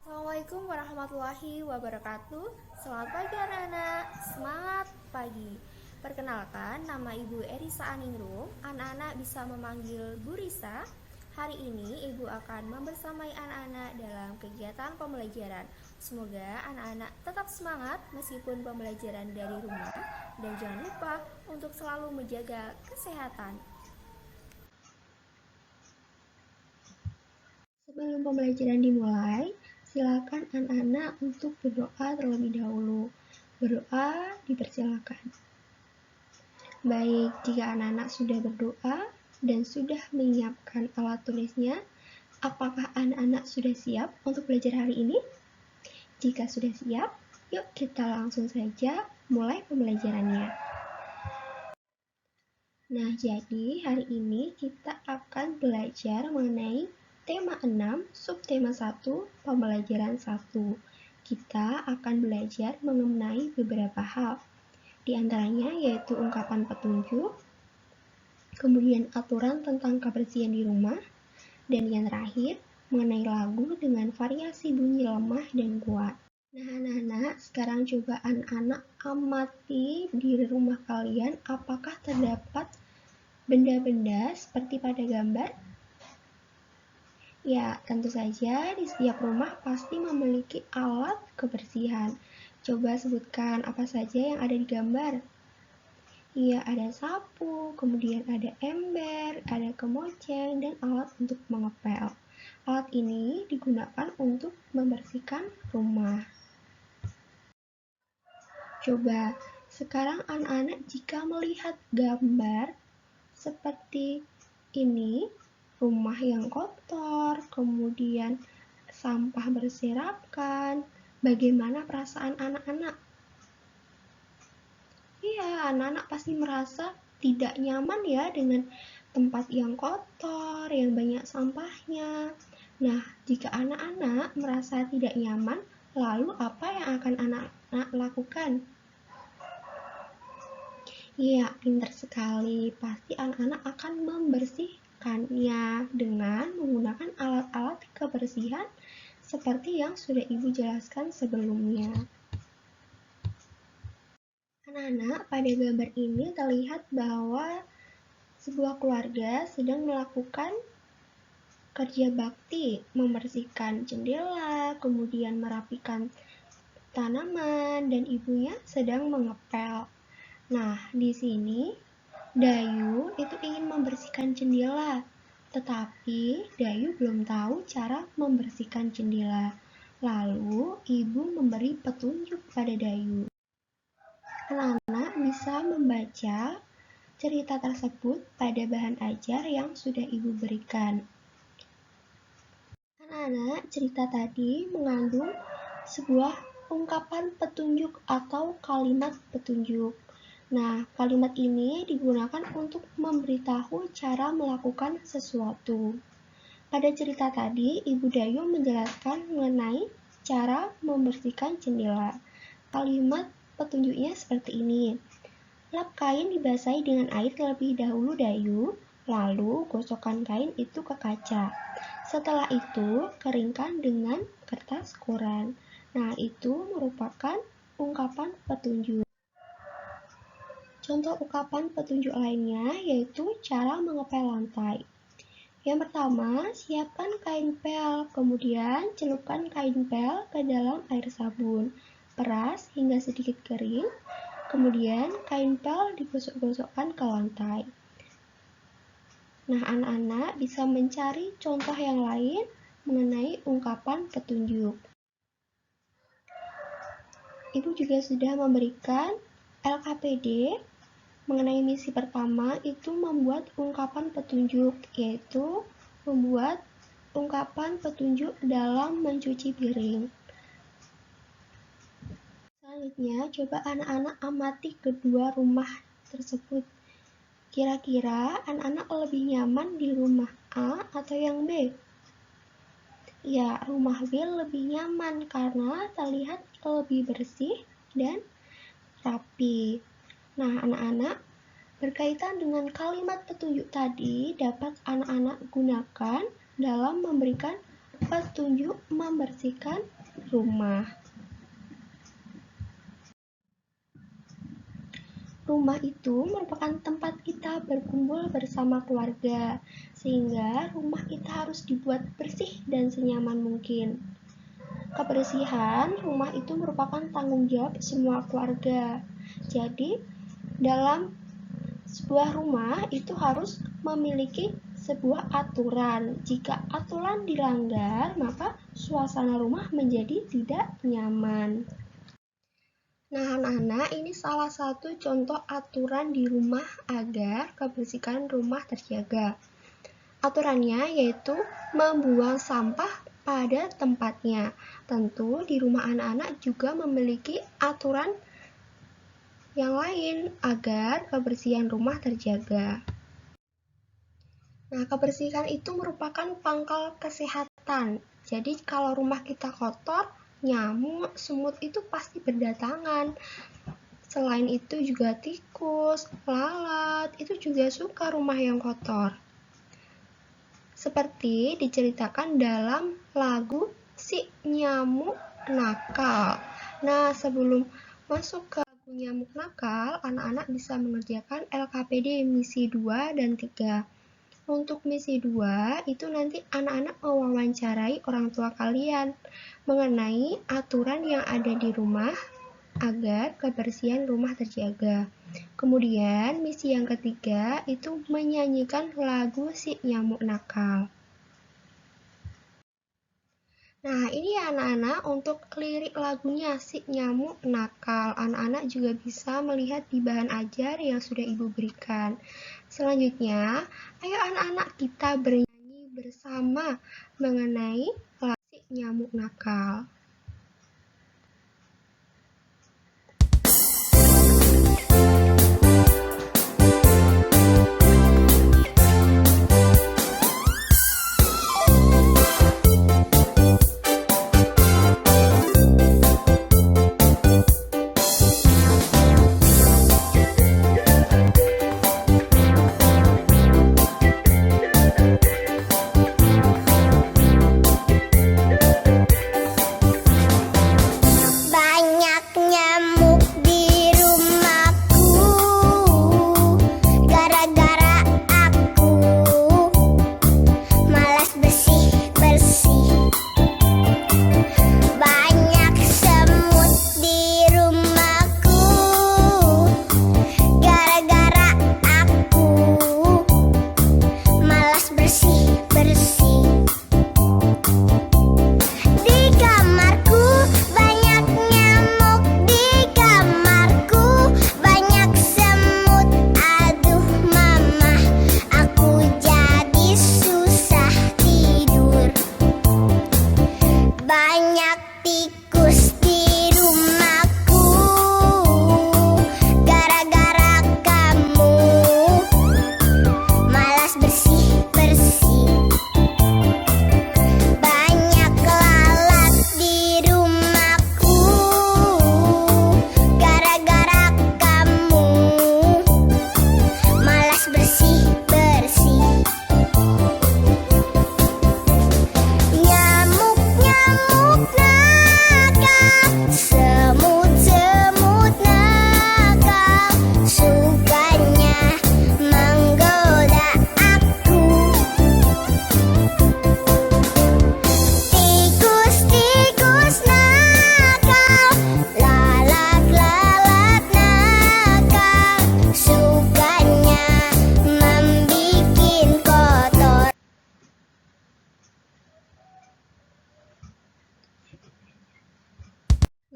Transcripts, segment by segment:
Assalamualaikum warahmatullahi wabarakatuh. Selamat pagi anak-anak, semangat pagi. Perkenalkan, nama Ibu Erisa Aningrum. Anak-anak bisa memanggil Bu Risa. Hari ini Ibu akan membersamai anak-anak dalam kegiatan pembelajaran. Semoga anak-anak tetap semangat meskipun pembelajaran dari rumah. Dan jangan lupa untuk selalu menjaga kesehatan. Sebelum pembelajaran dimulai, silakan anak-anak untuk berdoa terlebih dahulu. Berdoa dipersilakan. Baik, jika anak-anak sudah berdoa dan sudah menyiapkan alat tulisnya, apakah anak-anak sudah siap untuk belajar hari ini? Jika sudah siap, yuk kita langsung saja mulai pembelajarannya. Nah, jadi hari ini kita akan belajar mengenai tema 6, subtema 1, pembelajaran 1. Kita akan belajar mengenai beberapa hal. Di antaranya yaitu ungkapan petunjuk, kemudian aturan tentang kebersihan di rumah, dan yang terakhir mengenai lagu dengan variasi bunyi lemah dan kuat. Nah, anak-anak, sekarang coba anak-anak amati di rumah kalian apakah terdapat benda-benda seperti pada gambar? Ya, tentu saja di setiap rumah pasti memiliki alat kebersihan. Coba sebutkan apa saja yang ada di gambar. Ya, ada sapu, kemudian ada ember, ada kemoceng, dan alat untuk mengepel. Alat ini digunakan untuk membersihkan rumah. Coba sekarang anak-anak jika melihat gambar seperti ini, rumah yang kotor, kemudian sampah berserakan, bagaimana perasaan anak-anak? Iya, anak-anak pasti merasa tidak nyaman ya dengan tempat yang kotor, yang banyak sampahnya. Nah, jika anak-anak merasa tidak nyaman, lalu apa yang akan anak-anak lakukan? Iya, pintar sekali. Pasti anak-anak akan membersihkannya dengan menggunakan alat-alat kebersihan seperti yang sudah Ibu jelaskan sebelumnya. Anak-anak, pada gambar ini terlihat bahwa sebuah keluarga sedang melakukan kerja bakti, membersihkan jendela, kemudian merapikan tanaman, dan ibunya sedang mengepel. Nah, di sini Dayu itu ingin membersihkan jendela, tetapi Dayu belum tahu cara membersihkan jendela. Lalu, ibu memberi petunjuk pada Dayu. Anak-anak bisa membaca cerita tersebut pada bahan ajar yang sudah ibu berikan. Anak-anak, cerita tadi mengandung sebuah ungkapan petunjuk atau kalimat petunjuk. Nah, kalimat ini digunakan untuk memberitahu cara melakukan sesuatu. Pada cerita tadi, Ibu Dayu menjelaskan mengenai cara membersihkan jendela. Kalimat petunjuknya seperti ini. Lap kain dibasahi dengan air terlebih dahulu Dayu, lalu gosokkan kain itu ke kaca. Setelah itu, keringkan dengan kertas koran. Nah, itu merupakan ungkapan petunjuk. Contoh ungkapan petunjuk lainnya yaitu cara mengepel lantai. Yang pertama, siapkan kain pel, kemudian celupkan kain pel ke dalam air sabun. Peras hingga sedikit kering, kemudian kain pel digosok-gosokkan ke lantai. Nah, anak-anak bisa mencari contoh yang lain mengenai ungkapan petunjuk. Ibu juga sudah memberikan LKPD mengenai misi pertama itu membuat ungkapan petunjuk, yaitu membuat ungkapan petunjuk dalam mencuci piring. Selanjutnya, coba anak-anak amati kedua rumah tersebut. Kira-kira anak-anak lebih nyaman di rumah A atau yang B? Ya, rumah B lebih nyaman karena terlihat lebih bersih dan rapi. Nah, anak-anak, berkaitan dengan kalimat petunjuk tadi dapat anak-anak gunakan dalam memberikan petunjuk membersihkan rumah. Rumah itu merupakan tempat kita berkumpul bersama keluarga, sehingga rumah kita harus dibuat bersih dan senyaman mungkin. Kebersihan rumah itu merupakan tanggung jawab semua keluarga. Jadi, dalam sebuah rumah itu harus memiliki sebuah aturan. Jika aturan dilanggar, maka suasana rumah menjadi tidak nyaman. Nah, anak-anak, ini salah satu contoh aturan di rumah agar kebersihan rumah terjaga. Aturannya yaitu membuang sampah pada tempatnya. Tentu di rumah anak-anak juga memiliki aturan yang lain agar kebersihan rumah terjaga. Nah, kebersihan itu merupakan pangkal kesehatan. Jadi kalau rumah kita kotor, nyamuk, semut itu pasti berdatangan. Selain itu juga tikus, lalat, itu juga suka rumah yang kotor. Seperti diceritakan dalam lagu Si Nyamuk Nakal. Nah, sebelum masuk ke lagu Nyamuk Nakal, anak-anak bisa mengerjakan LKPD misi 2 dan 3. Untuk misi 2, itu nanti anak-anak mewawancarai orang tua kalian mengenai aturan yang ada di rumah agar kebersihan rumah terjaga. Kemudian, misi yang ketiga itu menyanyikan lagu Si Nyamuk Nakal. Nah, ini ya anak-anak untuk lirik lagunya Si Nyamuk Nakal. Anak-anak juga bisa melihat di bahan ajar yang sudah Ibu berikan. Selanjutnya, ayo anak-anak kita bernyanyi bersama mengenai lagu Si Nyamuk Nakal.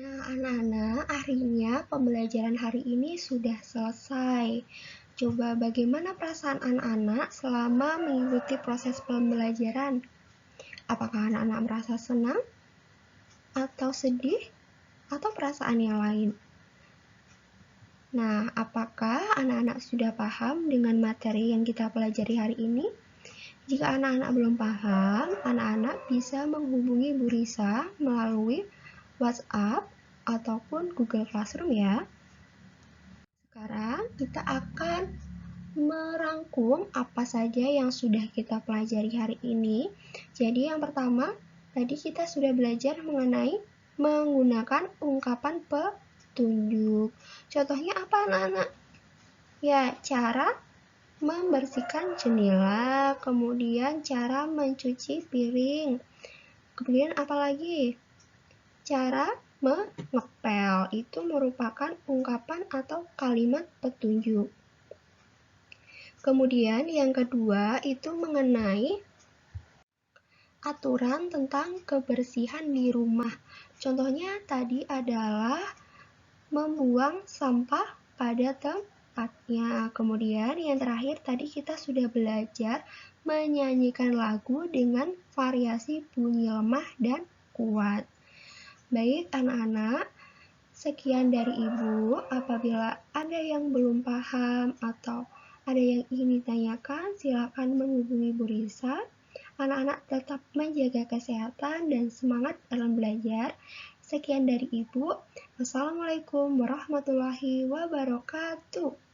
Nah, anak-anak, akhirnya pembelajaran hari ini sudah selesai. Coba bagaimana perasaan anak-anak selama mengikuti proses pembelajaran? Apakah anak-anak merasa senang? Atau sedih? Atau perasaan yang lain? Nah, apakah anak-anak sudah paham dengan materi yang kita pelajari hari ini? Jika anak-anak belum paham, anak-anak bisa menghubungi Bu Risa melalui WhatsApp ataupun Google Classroom ya. Sekarang kita akan merangkum apa saja yang sudah kita pelajari hari ini. Jadi yang pertama, Tadi kita sudah belajar mengenai menggunakan ungkapan petunjuk. Contohnya apa anak-anak? Ya, cara membersihkan jendela, kemudian cara mencuci piring. Kemudian apa lagi? Cara mengepel, itu merupakan ungkapan atau kalimat petunjuk. Kemudian yang kedua itu mengenai aturan tentang kebersihan di rumah. Contohnya tadi adalah membuang sampah pada tempatnya. Kemudian yang terakhir tadi kita sudah belajar menyanyikan lagu dengan variasi bunyi lemah dan kuat. Baik anak-anak, sekian dari Ibu. Apabila ada yang belum paham atau ada yang ingin ditanyakan, silakan menghubungi Bu Risa. Anak-anak tetap menjaga kesehatan dan semangat dalam belajar. Sekian dari Ibu. Wassalamualaikum warahmatullahi wabarakatuh.